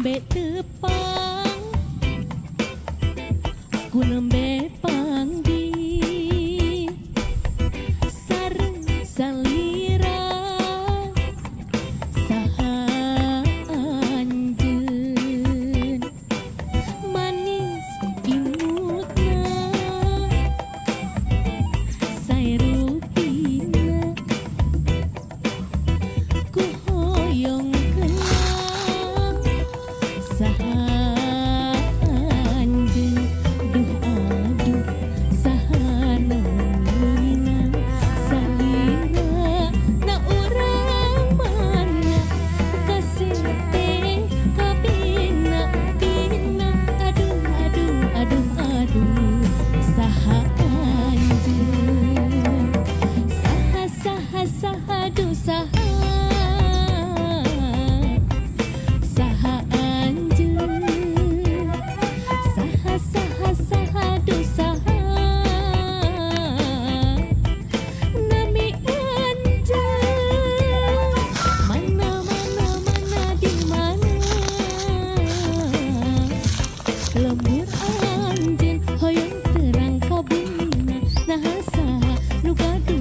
nembe tepang ku nembe pangdi sareng salira saha anjeun manis imutna sae rupina ku hoyong kenang saha anjeun duh aduh saha neunginang salira na urang mana kasih teh kabina bina aduh aduh aduh aduh saha anjeun saha saha saha duh saha saha anjeun saha saha saha duh saha nami anjeun mana mana mana di mana lemur anjeun hoyong terang kabina nah saha nu gaduh